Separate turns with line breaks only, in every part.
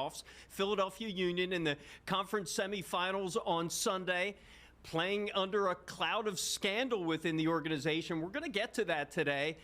playoffs. Philadelphia Union in the conference semifinals on Sunday, playing under a cloud of scandal within the organization. We're going to get to that today.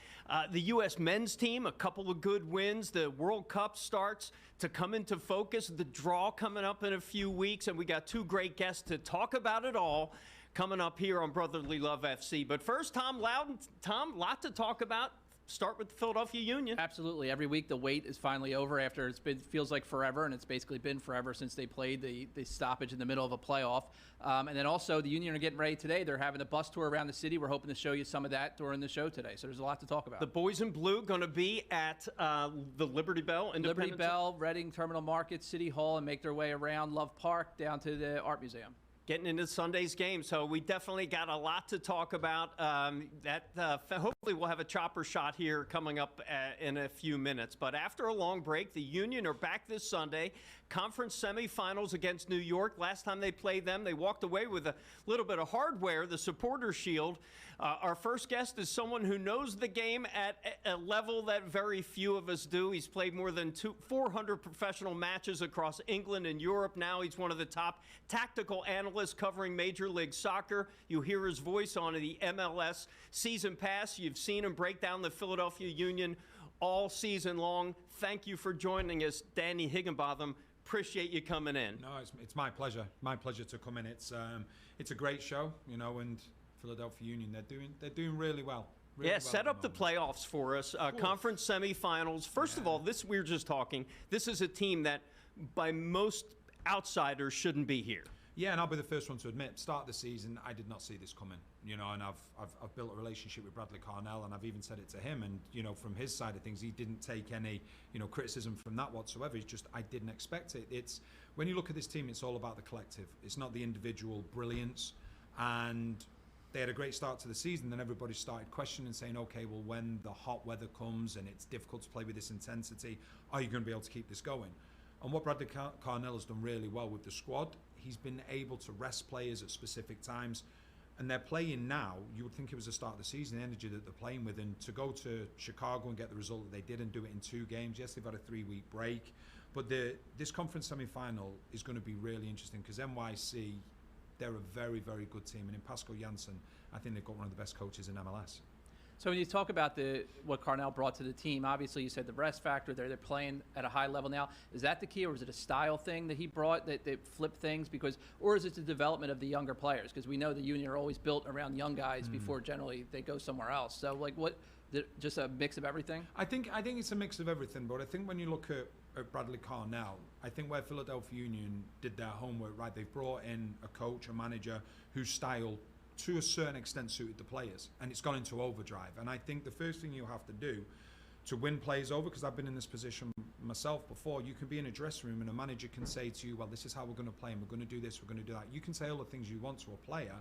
The U.S. men's team, a couple of good wins. The World Cup starts to come into focus. The draw coming up in a few weeks, and we got two great guests to talk about it all coming up here on Brotherly Love FC. But first, Tom Loudon. Tom, lot to talk about. Start with the Philadelphia Union.
Absolutely. Every week the wait is finally over after feels like forever, and it's basically been forever since they played the stoppage in the middle of a playoff. And then also the Union are getting ready today. They're having a bus tour around the city. We're hoping to show you some of that during the show today. So there's a lot to talk about.
The boys in blue going to be at the Liberty Bell.
Liberty Bell, Reading Terminal Market, City Hall, and make their way around Love Park down to the Art Museum.
Getting into Sunday's game, so we definitely got a lot to talk about. Hopefully we'll have a chopper shot here coming up in a few minutes. But after a long break, the Union are back this Sunday. Conference semifinals against New York. Last time they played them, they walked away with a little bit of hardware, the Supporters Shield. Our first guest is someone who knows the game at a level that very few of us do. He's played more than 400 professional matches across England and Europe. Now he's one of the top tactical analysts covering Major League Soccer. You hear his voice on the MLS Season Pass. You've seen him break down the Philadelphia Union all season long. Thank you for joining us, Danny Higginbotham. Appreciate you coming in.
No, it's my pleasure. My pleasure to come in. It's a great show, you know, and Philadelphia Union, they're doing really well. Really well
set up the playoffs for us. Conference semifinals. First of all, we're just talking. This is a team that, by most outsiders, shouldn't be here.
Yeah, and I'll be the first one to admit, start of the season, I did not see this coming. You know, and I've built a relationship with Bradley Carnell, and I've even said it to him. And you know, from his side of things, he didn't take any criticism from that whatsoever. It's just I didn't expect it. It's when you look at this team, it's all about the collective. It's not the individual brilliance. And they had a great start to the season, then everybody started questioning and saying, okay, well, when the hot weather comes and it's difficult to play with this intensity, are you going to be able to keep this going? And what Bradley Carnell has done really well with the squad, he's been able to rest players at specific times. And they're playing now, you would think it was the start of the season, the energy that they're playing with. And to go to Chicago and get the result that they did and do it in 2 games, yes, they've had a 3-week break. But this conference semi-final is going to be really interesting because NYC, they're a very, very good team. And in Pascal Janssen, I think they've got one of the best coaches in MLS.
So when you talk about what Carnell brought to the team, obviously you said the rest factor, they're playing at a high level now. Is that the key, or is it a style thing that he brought that flipped things? Or is it the development of the younger players? Because we know the Union are always built around young guys before generally they go somewhere else. So like just a mix of everything?
I think it's a mix of everything, but I think when you look at Bradley Carnell, I think where Philadelphia Union did their homework right, they've brought in a coach, a manager whose style to a certain extent suited the players, and it's gone into overdrive. And I think the first thing you have to do to win players over, because I've been in this position myself before, you can be in a dressing room and a manager can say to you, well, this is how we're going to play and we're going to do this, we're going to do that. You can say all the things you want to a player,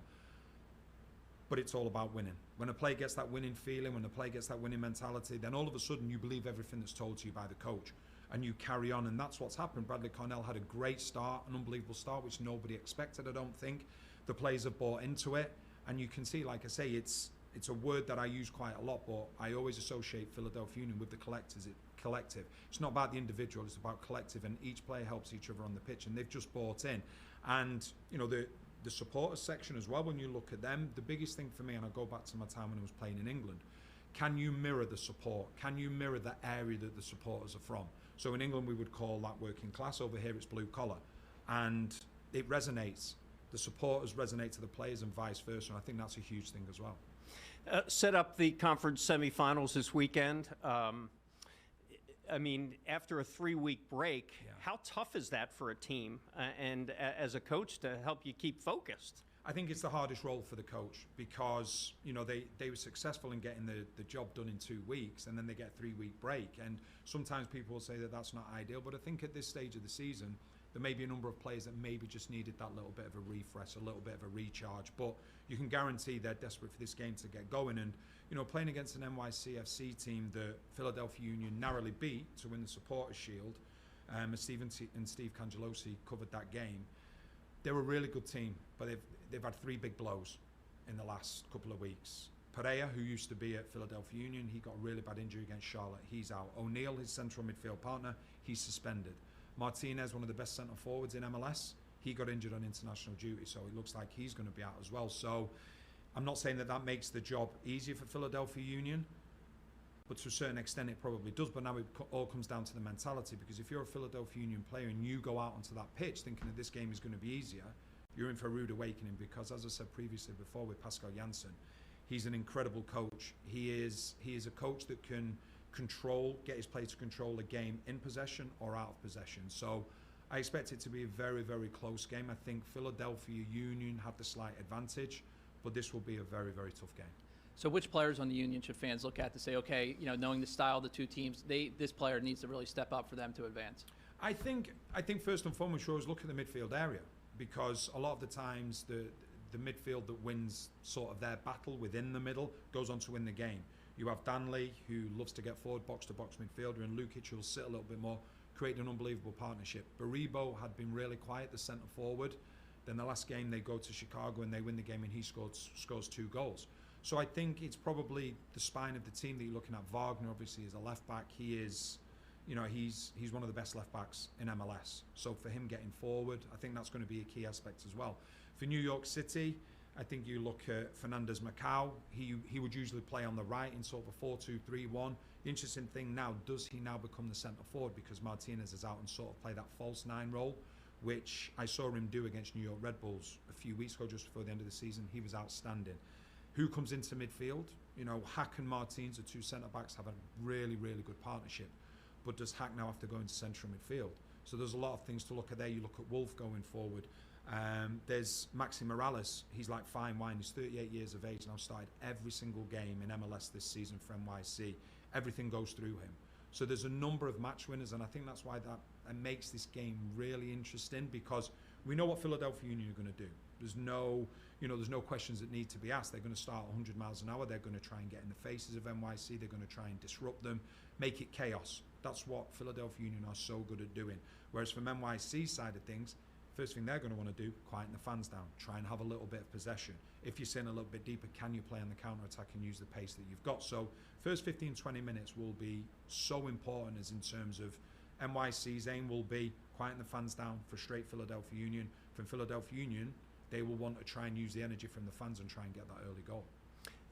but it's all about winning. When a player gets that winning feeling, when a player gets that winning mentality, then all of a sudden you believe everything that's told to you by the coach and you carry on, and that's what's happened. Bradley Carnell had a great start, an unbelievable start, which nobody expected, I don't think. The players have bought into it, and you can see, like I say, it's a word that I use quite a lot, but I always associate Philadelphia Union with the collective. It's not about the individual, it's about collective, and each player helps each other on the pitch, and they've just bought in. And you know, the supporters section as well, when you look at them, the biggest thing for me, and I go back to my time when I was playing in England, can you mirror the support? Can you mirror the area that the supporters are from? So in England we would call that working class, over here it's blue collar, and it resonates. The supporters resonate to the players and vice versa, and I think that's a huge thing as well.
Set up the conference semifinals this weekend. I mean, after a 3-week break, how tough is that for a team and as a coach to help you keep focused?
I think it's the hardest role for the coach because, you know, they were successful in getting the job done in 2 weeks, and then they get a 3-week break. And sometimes people will say that that's not ideal, but I think at this stage of the season, there may be a number of players that maybe just needed that little bit of a refresh, a little bit of a recharge. But you can guarantee they're desperate for this game to get going. And, you know, playing against an NYCFC team that Philadelphia Union narrowly beat to win the Supporters Shield, and Steve Cangelosi covered that game. They're a really good team, but they've had 3 big blows in the last couple of weeks. Pereira, who used to be at Philadelphia Union, he got a really bad injury against Charlotte. He's out. O'Neill, his central midfield partner, he's suspended. Martinez, one of the best centre forwards in MLS, he got injured on international duty, so it looks like he's going to be out as well. So I'm not saying that that makes the job easier for Philadelphia Union, but to a certain extent it probably does. But now it all comes down to the mentality, because if you're a Philadelphia Union player and you go out onto that pitch thinking that this game is going to be easier, you're in for a rude awakening, because as I said previously before with Pascal Janssen, he's an incredible coach. He is a coach that can get his players to control a game in possession or out of possession. So I expect it to be a very, very close game. I think Philadelphia Union have the slight advantage, but this will be a very, very tough game.
So which players on the Union should fans look at to say, okay, knowing the style of the two teams, this player needs to really step up for them to advance?
I think first and foremost, you always look at the midfield area, because a lot of the times the midfield that wins sort of their battle within the middle goes on to win the game. You have Danley, who loves to get forward, box-to-box midfielder, and Lukic, who will sit a little bit more, create an unbelievable partnership. Baribo had been really quiet, the centre forward. Then the last game they go to Chicago and they win the game, and he scores 2 goals. So I think it's probably the spine of the team that you're looking at. Wagner obviously is a left back. He is, he's one of the best left backs in MLS. So for him getting forward, I think that's going to be a key aspect as well. For New York City, I think you look at Fernandez Macau. He would usually play on the right in sort of a 4-2-3-1. The interesting thing now, does he now become the centre forward, because Martinez is out and sort of play that false 9 role, which I saw him do against New York Red Bulls a few weeks ago, just before the end of the season. He was outstanding. Who comes into midfield? Hack and Martins, the 2 centre-backs, have a really, really good partnership. But does Hack now have to go into central midfield? So there's a lot of things to look at there. You look at Wolf going forward. There's Maxi Morales. He's like fine wine. He's 38 years of age, now started every single game in MLS this season for NYC. Everything goes through him. So there's a number of match winners, and I think that's why that makes this game really interesting, because we know what Philadelphia Union are going to do. There's no questions that need to be asked. They're going to start 100 miles an hour. They're going to try and get in the faces of NYC. They're going to try and disrupt them, make it chaos. That's what Philadelphia Union are so good at doing. Whereas from NYC's side of things, first thing they're going to want to do, quieten the fans down, try and have a little bit of possession. If you're sitting a little bit deeper, can you play on the counter-attack and use the pace that you've got? So first 15, 20 minutes will be so important, as in terms of NYC's aim will be quieten the fans down, frustrate Philadelphia Union. From Philadelphia Union, they will want to try and use the energy from the fans and try and get that early goal.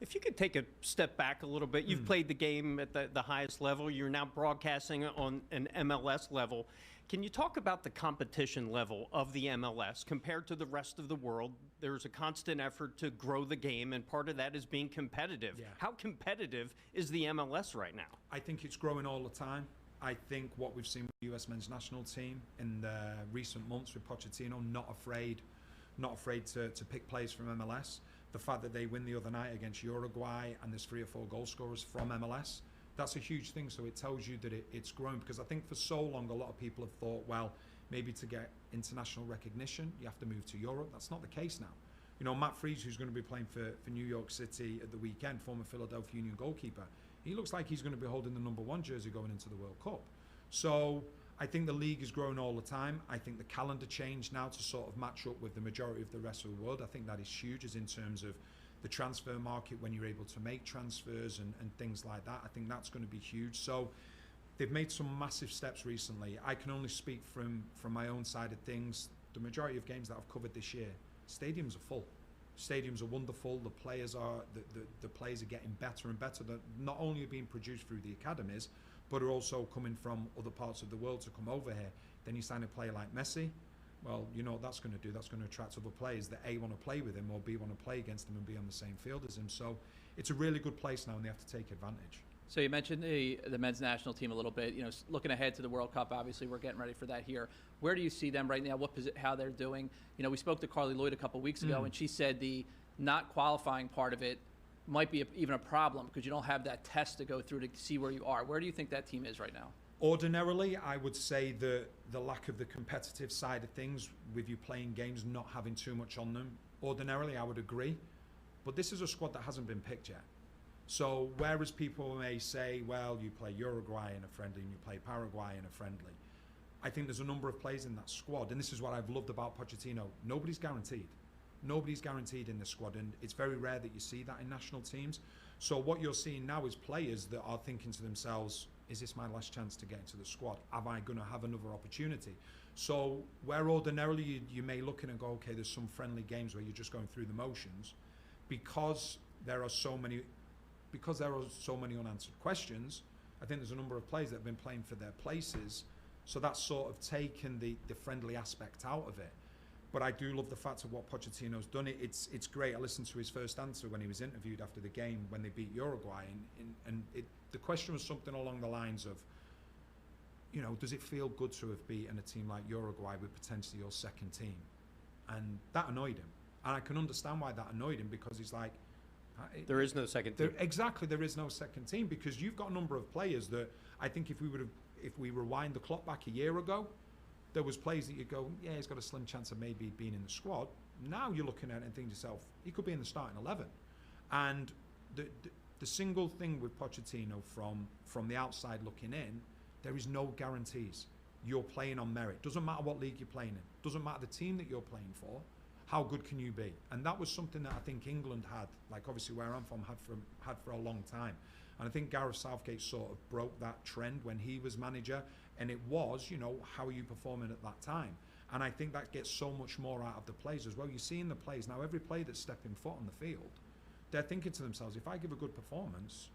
If you could take a step back a little bit, you've played the game at the highest level. You're now broadcasting on an MLS level. Can you talk about the competition level of the MLS compared to the rest of the world? There's a constant effort to grow the game, and part of that is being competitive.
Yeah.
How competitive is the MLS right now?
I think it's growing all the time. I think what we've seen with the US men's national team in the recent months with Pochettino, not afraid to pick players from MLS. The fact that they win the other night against Uruguay and there's 3 or 4 goal scorers from MLS, that's a huge thing. So it tells you that it's grown, because I think for so long a lot of people have thought, well, maybe to get international recognition you have to move to Europe. That's not the case now. Matt Freese, who's going to be playing for New York City at the weekend, former Philadelphia Union goalkeeper, he looks like he's going to be holding the #1 jersey going into the World Cup. So I think the league is growing all the time. I think the calendar changed now to sort of match up with the majority of the rest of the world. I think that is huge, as in terms of the transfer market, when you're able to make transfers and things like that. I think that's going to be huge. So they've made some massive steps recently. I can only speak from my own side of things. The majority of games that I've covered this year, stadiums are full. Stadiums are wonderful. The players are getting better and better. They're not only being produced through the academies, but are also coming from other parts of the world to come over here. Then you sign a player like Messi. Well, you know what that's going to do. That's going to attract other players that A, want to play with him, or B, want to play against him and be on the same field as him. So it's a really good place now, and they have to take advantage.
So you mentioned the men's national team a little bit. Looking ahead to the World Cup, obviously we're getting ready for that here. Where do you see them right now? How they're doing? We spoke to Carly Lloyd a couple weeks ago, and she said the not qualifying part of it might be even a problem, because you don't have that test to go through to see where you are. Where do you think that team is right now?
Ordinarily, I would say the lack of the competitive side of things, with you playing games, not having too much on them. Ordinarily, I would agree. But this is a squad that hasn't been picked yet. So whereas people may say, well, you play Uruguay in a friendly and you play Paraguay in a friendly, I think there's a number of players in that squad. And this is what I've loved about Pochettino. Nobody's guaranteed. Nobody's guaranteed in this squad, and it's very rare that you see that in national teams. So what you're seeing now is players that are thinking to themselves, is this my last chance to get into the squad? Am I going to have another opportunity? So where ordinarily you may look in and go, okay, there's some friendly games where you're just going through the motions, because there are so many unanswered questions. I think there's a number of players that have been playing for their places, so that's sort of taken the friendly aspect out of it. But I do love the fact of what Pochettino's done. It's great. I listened to his first answer when he was interviewed after the game when they beat Uruguay, and the question was something along the lines of, you know, does it feel good to have beaten a team like Uruguay with potentially your second team? And that annoyed him. And I can understand why that annoyed him, because he's like,
there is no second team.
Exactly, there is no second team, because you've got a number of players that I think if we rewind the clock back a year ago, there was players that you go, yeah, he's got a slim chance of maybe being in the squad. Now you're looking at it and thinking to yourself, he could be in the starting 11. And the single thing with Pochettino from the outside looking in, there is no guarantees. You're playing on merit. Doesn't matter what league you're playing in. Doesn't matter the team that you're playing for. How good can you be? And that was something that I think England had, like obviously where I'm from, had for a long time. And I think Gareth Southgate sort of broke that trend when he was manager. And it was, you know, how are you performing at that time? And I think that gets so much more out of the players as well. You see in the players, now every player that's stepping foot on the field, they're thinking to themselves, if I give a good performance,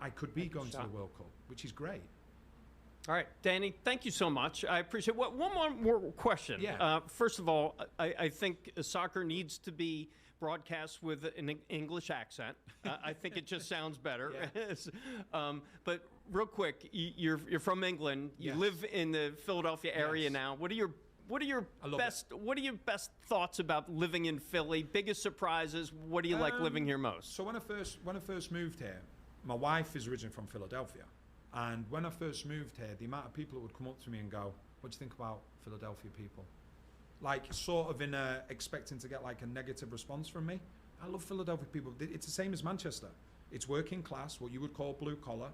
I could be going to the World Cup, which is great.
All right, Danny, thank you so much. I appreciate it. One more question.
Yeah.
First of all, I think soccer needs to be broadcast with an English accent. I think it just sounds better.
Yeah.
But real quick, you're from England. You
Yes.
live in the Philadelphia area
Yes.
now. What are your best thoughts about living in Philly? Biggest surprises? What do you like living here most?
So when I first moved here, my wife is originally from Philadelphia. And when I first moved here, the amount of people that would come up to me and go, what do you think about Philadelphia people? Like sort of expecting to get like a negative response from me. I love Philadelphia people. It's the same as Manchester. It's working class, what you would call blue collar.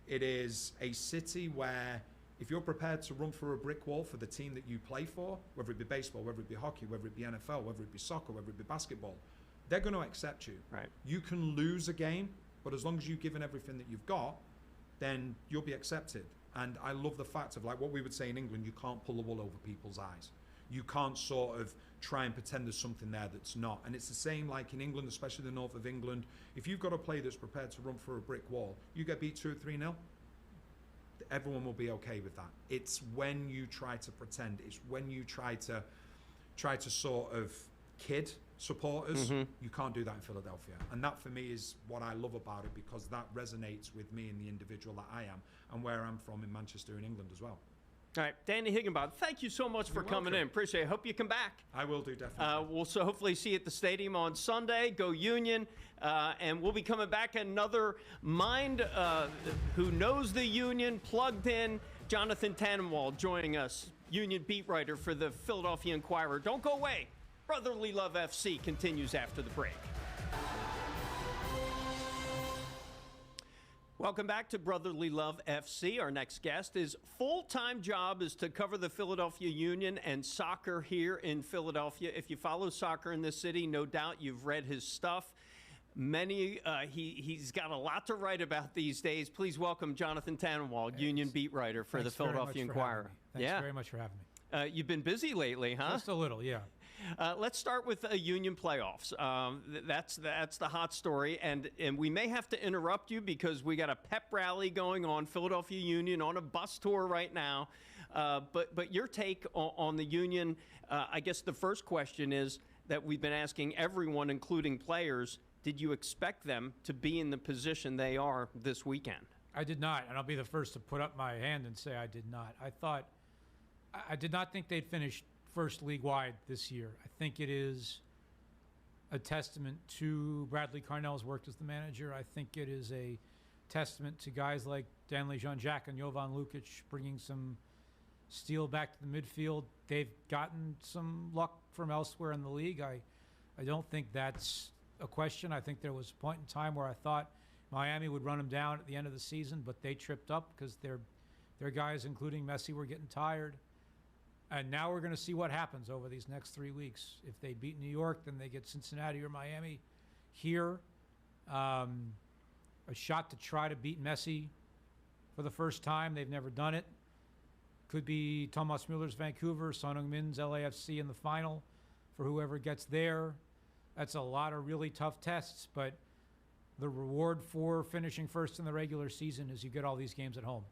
It is a city where if you're prepared to run through a brick wall for the team that you play for, whether it be baseball, whether it be hockey, whether it be NFL, whether it be soccer, whether it be basketball, they're going to accept you.
Right.
You can lose a game, but as long as you've given everything that you've got, then you'll be accepted. And I love the fact of like what we would say in England, you can't pull the wool over people's eyes. You can't sort of try and pretend there's something there that's not. And it's the same like in England, especially the north of England. If you've got a player that's prepared to run through a brick wall, you get beat 2 or 3-0, everyone will be okay with that. It's when you try to pretend, it's when you try to sort of kid supporters, you can't do that in Philadelphia. And that for me is what I love about it, because that resonates with me and the individual that I am and where I'm from in Manchester in England as well.
All right, Danny Higginbotham, thank you so much for coming in. Appreciate it. Hope you come back.
I will do, definitely.
We'll so hopefully see you at the stadium on Sunday. Go Union. And we'll be coming back. Another mind who knows the Union, plugged in, Jonathan Tannenwald joining us, Union beat writer for the Philadelphia Inquirer. Don't go away. Brotherly Love FC continues after the break. Welcome back to Brotherly Love FC. Our next guest, his full-time job is to cover the Philadelphia Union and soccer here in Philadelphia. If you follow soccer in this city, no doubt you've read his stuff. He's got a lot to write about these days. Please welcome Jonathan Tannenwald, Union beat writer for the Philadelphia Inquirer.
Thanks very much for having me.
You've been busy lately, huh?
Just a little, yeah.
Let's start with Union playoffs. That's the hot story, and we may have to interrupt you because we got a pep rally going on. Philadelphia Union on a bus tour right now. But your take on the Union, I guess the first question is that we've been asking everyone, including players, did you expect them to be in the position they are this weekend?
I did not, and I'll be the first to put up my hand and say I did not. I did not think they'd finish first league-wide this year. I think it is a testament to Bradley Carnell's work as the manager. I think it is a testament to guys like Danley Jean-Jacques and Jovan Lukic bringing some steel back to the midfield. They've gotten some luck from elsewhere in the league. I don't think that's a question. I think there was a point in time where I thought Miami would run them down at the end of the season, but they tripped up because their guys, including Messi, were getting tired. And now we're going to see what happens over these next 3 weeks. If they beat New York, then they get Cincinnati or Miami here. A shot to try to beat Messi for the first time. They've never done it. Could be Thomas Mueller's Vancouver, Son Heung-min's LAFC in the final for whoever gets there. That's a lot of really tough tests, but the reward for finishing first in the regular season is you get all these games at home.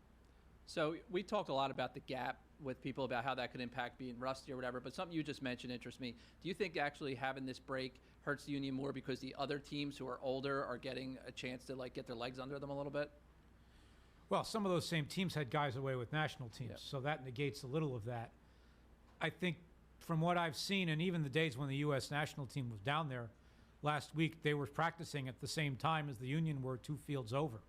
So we talked a lot about the gap with people about how that could impact being rusty or whatever, but something you just mentioned interests me. Do you think actually having this break hurts the Union more because the other teams who are older are getting a chance to like get their legs under them a little bit?
Well, some of those same teams had guys away with national teams,
Yep.
so that negates a little of that. I think from what I've seen, and even the days when the U.S. national team was down there last week, they were practicing at the same time as the Union were 2 fields over.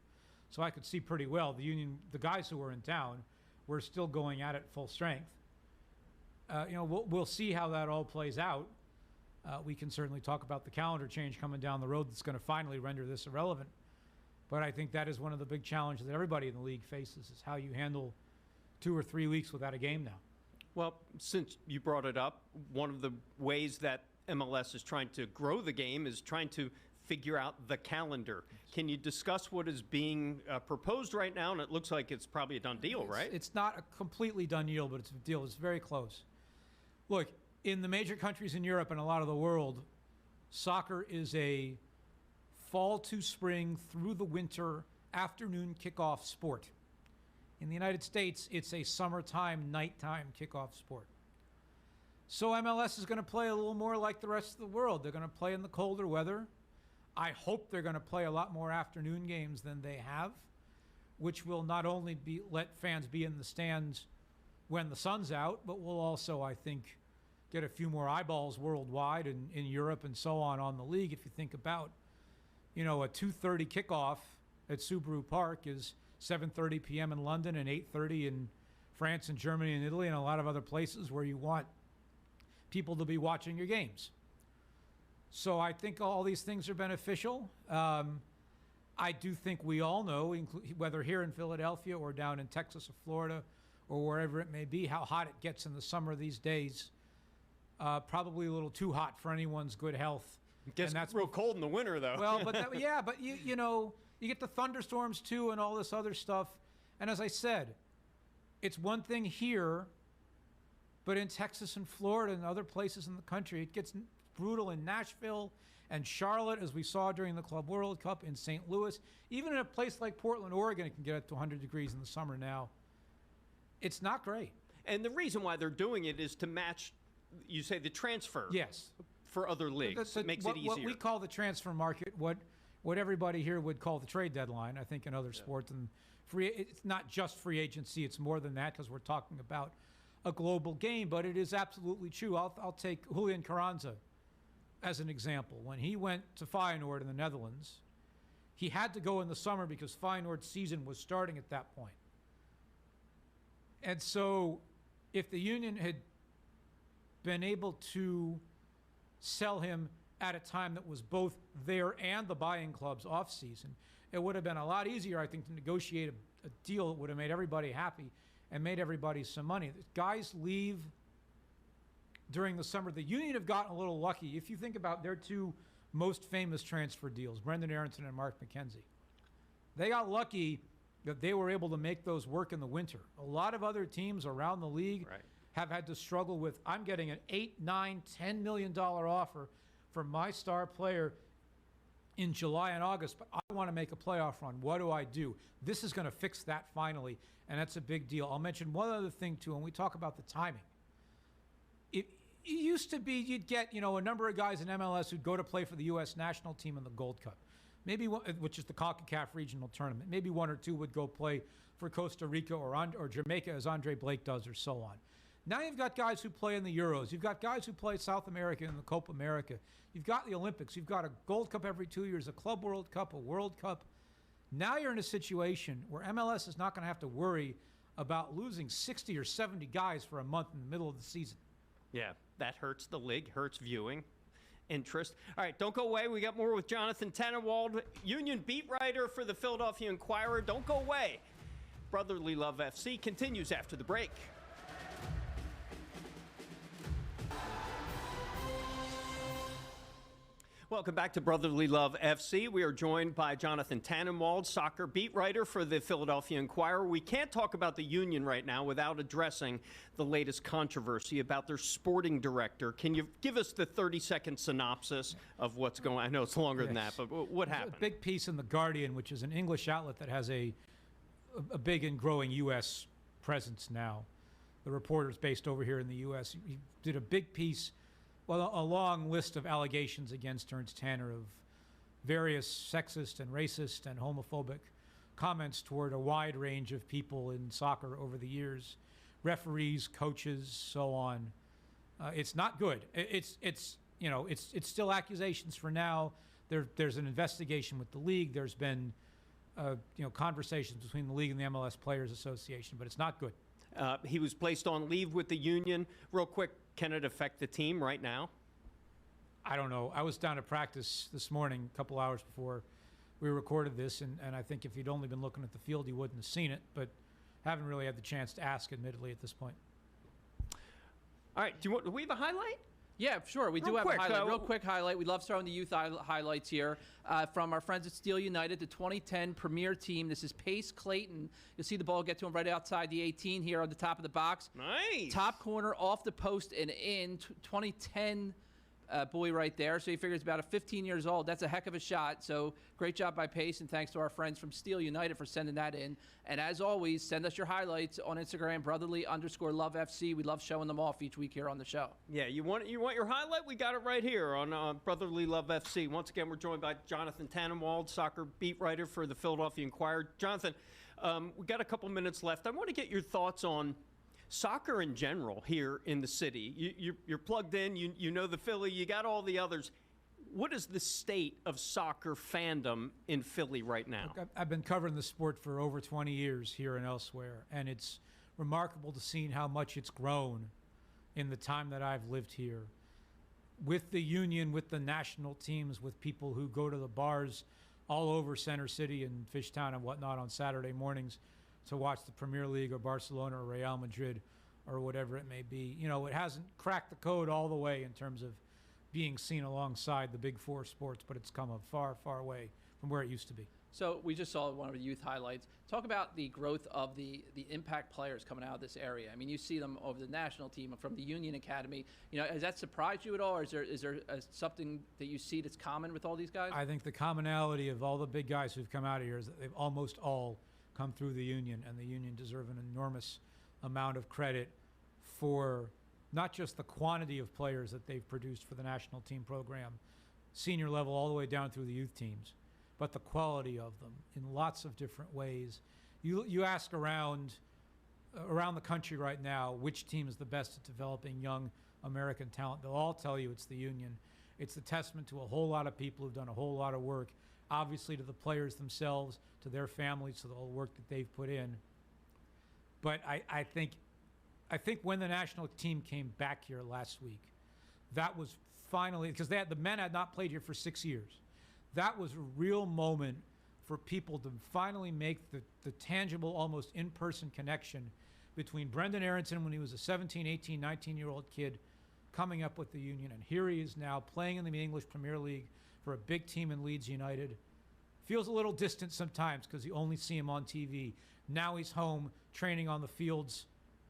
So I could see pretty well the guys who were in town were still going at it full strength. We'll see how that all plays out. We can certainly talk about the calendar change coming down the road that's going to finally render this irrelevant. But I think that is one of the big challenges that everybody in the league faces, is how you handle 2 or 3 weeks without a game now.
Well, since you brought it up, one of the ways that MLS is trying to grow the game is trying to figure out the calendar. Can you discuss what is being proposed right now? And it looks like it's probably a done deal, right?
It's not a completely done deal, but it's a deal. It's very close. Look, in the major countries in Europe and a lot of the world, soccer is a fall to spring through the winter afternoon kickoff sport. In the United States, it's a summertime, nighttime kickoff sport. So MLS is going to play a little more like the rest of the world. They're going to play in the colder weather. I hope they're going to play a lot more afternoon games than they have, which will not only let fans be in the stands when the sun's out, but will also, I think, get a few more eyeballs worldwide and in Europe and so on the league. If you think about, a 2:30 kickoff at Subaru Park is 7:30 p.m. in London and 8:30 in France and Germany and Italy and a lot of other places where you want people to be watching your games. So I think all these things are beneficial. I do think we all know, whether here in Philadelphia or down in Texas or Florida or wherever it may be, how hot it gets in the summer these days. Probably a little too hot for anyone's good health.
It gets real cold in the winter, though.
Well, but you get the thunderstorms too and all this other stuff. And as I said, it's one thing here, but in Texas and Florida and other places in the country, it gets brutal in Nashville and Charlotte, as we saw during the Club World Cup, in St. Louis. Even in a place like Portland, Oregon, it can get up to 100 degrees in the summer now. It's not great.
And the reason why they're doing it is to match, you say, the transfer.
Yes.
For other leagues. It makes it easier.
What we call the transfer market, what everybody here would call the trade deadline, I think in other sports. And it's not just free agency, it's more than that, because we're talking about a global game, but it is absolutely true. I'll take Julian Carranza as an example. When he went to Feyenoord in the Netherlands, he had to go in the summer because Feyenoord's season was starting at that point. And so if the Union had been able to sell him at a time that was both there and the buying club's off-season, it would have been a lot easier, I think, to negotiate a deal that would have made everybody happy and made everybody some money. Guys leave during the summer. The Union have gotten a little lucky. If you think about their 2 most famous transfer deals, Brendan Aronson and Mark McKenzie, they got lucky that they were able to make those work in the winter. A lot of other teams around the league have had to struggle with, I'm getting an $8, $9, $10 million offer for my star player in July and August, but I want to make a playoff run. What do I do? This is going to fix that finally, and that's a big deal. I'll mention one other thing, too, when we talk about the timing. It used to be you'd get, a number of guys in MLS who'd go to play for the U.S. national team in the Gold Cup, maybe which is the CONCACAF regional tournament. Maybe 1 or 2 would go play for Costa Rica or Jamaica, as Andre Blake does, or so on. Now you've got guys who play in the Euros. You've got guys who play South America in the Copa America. You've got the Olympics. You've got a Gold Cup every 2 years, a Club World Cup, a World Cup. Now you're in a situation where MLS is not going to have to worry about losing 60 or 70 guys for a month in the middle of the season.
Yeah, that hurts the league, hurts viewing interest. All right, don't go away. We got more with Jonathan Tannenwald, Union beat writer for the Philadelphia Inquirer. Don't go away. Brotherly Love FC continues after the break. Well, Welcome back to Brotherly Love FC. We are joined by Jonathan Tannenwald, soccer beat writer for the Philadelphia Inquirer. We can't talk about the Union right now without addressing the latest controversy about their sporting director. Can you give us the 30-second synopsis of what's going on? I know it's longer than that, but what happened?
A big piece in The Guardian, which is an English outlet that has a big and growing U.S. presence now. The reporter's based over here in the U.S. He did a big piece, well, a long list of allegations against Ernst Tanner of various sexist and racist and homophobic comments toward a wide range of people in soccer over the years, referees, coaches, so on. It's not good. It's still accusations for now. There's an investigation with the league. There's been conversations between the league and the MLS Players Association, but it's not good.
He was placed on leave with the Union. Real quick, can it affect the team right now?
I don't know. I was down at practice this morning, a couple hours before we recorded this, and I think if he'd only been looking at the field, he wouldn't have seen it, but haven't really had the chance to ask, admittedly, at this point.
All right. Do we have a highlight?
Yeah, sure. We do have a highlight. Real quick highlight. We love starting the youth highlights here from our friends at Steel United, the 2010 Premier Team. This is Pace Clayton. You'll see the ball get to him right outside the 18 here on the top of the box.
Nice.
Top corner, off the post and in. 2010 boy right there. So you figure it's about 15 years old. That's a heck of a shot. So great job by Pace, and thanks to our friends from Steel United for sending that in. And as always, send us your highlights on Instagram, Brotherly_Love FC. We love showing them off each week here on the show.
Yeah, you want your highlight? We got it right here on Brotherly Love FC. Once again, we're joined by Jonathan Tannenwald, soccer beat writer for the Philadelphia Inquirer. Jonathan, we got a couple minutes left. I want to get your thoughts on soccer in general here in the city. You're plugged in. You know the Philly. You got all the others. What is the state of soccer fandom in Philly right now?
Look, I've been covering the sport for over 20 years here and elsewhere, and it's remarkable to see how much it's grown in the time that I've lived here. With the Union, with the national teams, with people who go to the bars all over Center City and Fishtown and whatnot on Saturday mornings to watch the Premier League or Barcelona or Real Madrid or whatever it may be. You know, it hasn't cracked the code all the way in terms of being seen alongside the big four sports, but it's come a far, far way from where it used to be.
So we just saw one of the youth highlights. Talk about the growth of the impact players coming out of this area. I mean, you see them over the national team from the Union Academy. You know, has that surprised you at all, or is there something that you see that's common with all these guys?
I think the commonality of all the big guys who've come out of here is that they've almost all come through the Union, and the Union deserve an enormous amount of credit for not just the quantity of players that they've produced for the national team program, senior level all the way down through the youth teams, but the quality of them in lots of different ways. You ask around the country right now which team is the best at developing young American talent. They'll all tell you it's the Union. It's a testament to a whole lot of people who've done a whole lot of work, obviously to the players themselves, to their families, to the whole work that they've put in. But I think when the national team came back here last week, that was finally, because the men had not played here for 6 years. That was a real moment for people to finally make the tangible, almost in-person connection between Brendan Aronson when he was a 17, 18, 19-year-old kid coming up with the Union, and here he is now playing in the English Premier League for a big team in Leeds United. Feels a little distant sometimes because you only see him on TV. Now he's home training on the fields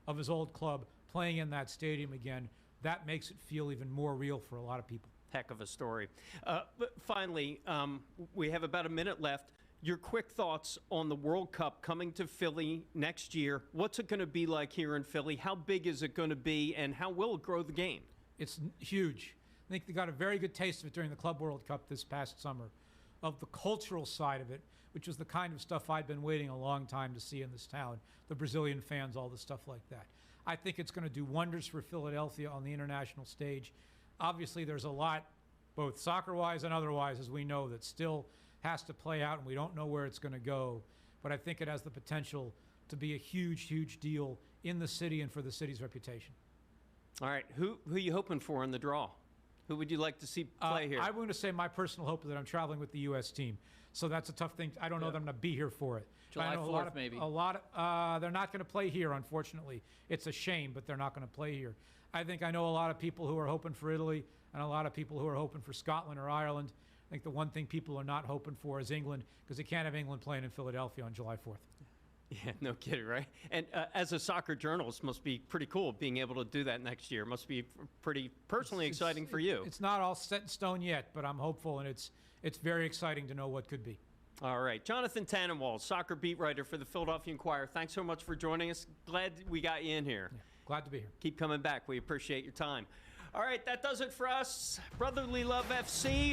of his old club, playing in that stadium again. That makes it feel even more real for a lot of people.
Heck of a story. But finally, we have about a minute left. Your quick thoughts on the World Cup coming to Philly next year. What's it going to be like here in Philly? How big is it going to be, and how will it grow the game?
It's huge. I think they got a very good taste of it during the Club World Cup this past summer, of the cultural side of it, which was the kind of stuff I'd been waiting a long time to see in this town, the Brazilian fans, all the stuff like that. I think it's going to do wonders for Philadelphia on the international stage. Obviously, there's a lot, both soccer-wise and otherwise, as we know, that still has to play out, and we don't know where it's going to go. But I think it has the potential to be a huge, huge deal in the city and for the city's reputation.
All right. Who are you hoping for in the draw? Who would you like to see play here?
I'm going to say my personal hope is that I'm traveling with the U.S. team. So that's a tough thing. I don't know that I'm going to be here for it.
July 4th, maybe.
They're not going to play here, unfortunately. It's a shame, but they're not going to play here. I think I know a lot of people who are hoping for Italy and a lot of people who are hoping for Scotland or Ireland. I think the one thing people are not hoping for is England, because they can't have England playing in Philadelphia on July 4th.
Yeah, no kidding, right? And as a soccer journalist, must be pretty cool being able to do that next year. Must be pretty personally exciting for you.
It's not all set in stone yet, but I'm hopeful, and it's very exciting to know what could be.
All right. Jonathan Tannenwald, soccer beat writer for the Philadelphia Inquirer. Thanks so much for joining us. Glad we got you in here.
Yeah, glad to be here.
Keep coming back. We appreciate your time. All right, that does it for us. Brotherly Love FC.